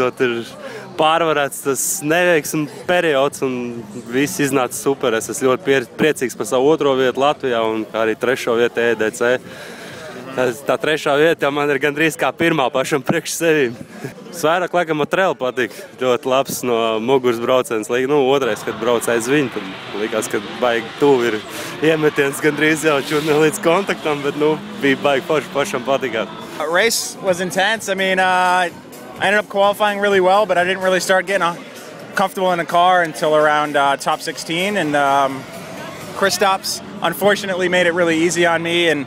beidzot ir pārvarēts tas neveiksmu periods un viss iznāca super. Es esmu ļoti priecīgs par savu 2. vietu Latvijā un arī 3. vietu EDC. Tā 3. vieta jau man ir gandrīz kā 1. pašam priekš sevīm. Vairāk laikam Motrel patīk. Ļoti labs no muguras brauciens. 2. kad brauc aiz viņu, tad likās, ka baigi tuvi ir iemetiens gandrīz jau čurni līdz kontaktam, bet bija baigi forši pašam patīkāt. Race was intense. I mean, I ended up qualifying really well, but I didn't really start getting comfortable in the car until around top 16. And Kristaps unfortunately made it really easy on me, and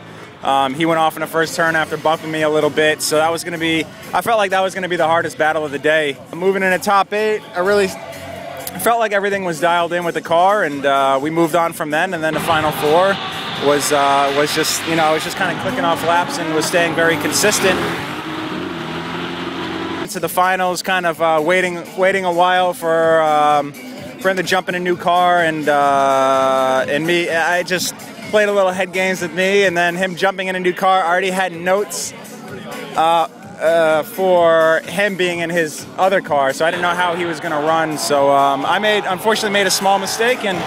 he went off in the first turn after bumping me a little bit. So that was going to be, I felt like that was going to be the hardest battle of the day. Moving in the top 8, I really felt like everything was dialed in with the car, and we moved on from then. And then the final 4 was just, you know, I was just kind of clicking off laps and was staying very consistent. To the finals, kind of waiting a while for him to jump in a new car, and me, I just played a little head games with me, and then him jumping in a new car. I already had notes for him being in his other car, so I didn't know how he was going to run. So I unfortunately made a small mistake and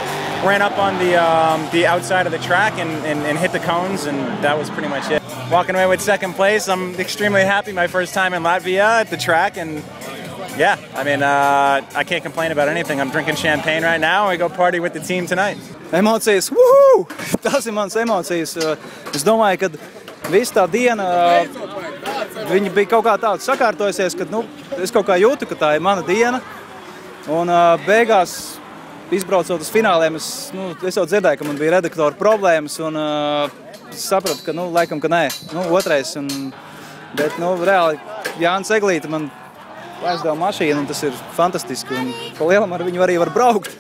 ran up on the outside of the track and hit the cones, and that was pretty much it. Walking away with 2nd place. I'm extremely happy. My first time in Latvia at the track, and yeah, I mean, I can't complain about anything. I'm drinking champagne right now. I go party with the team tonight. Emocijas, woohoo! Tas ir mans emocijas. Es domāju, ka visa tā diena, viņa bija kaut kā tāda sakārtojusies, ka es kaut kā jūtu, ka tā ir mana diena. Un beigās, izbraucot uz fināliem, es jau dzirdēju, ka man bija redaktora problēmas, un sapratu, ka, laikam, ka nē, 2. Bet, reāli, Jānis Eglīte man aizdeva mašīnu, un tas ir fantastiski, un pa lielam ar viņu arī var braukt,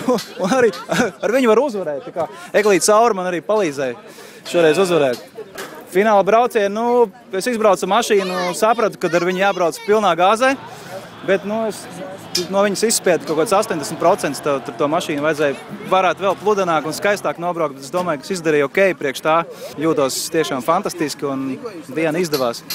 un arī ar viņu var uzvarēt. Tā kā Eglīte Saura man arī palīdzēja šoreiz uzvarēt. Fināla braucienu, es izbraucu mašīnu, sapratu, ka ar viņu jābrauc pilnā gāzē, bet, es no viņas izspiedu kaut kāds 80%, to mašīnu varētu vēl pludenāk un skaistāk nobraukt, bet es domāju, ka es izdarīju ok priekš tā. Jūtos tiešām fantastiski un diena izdevās.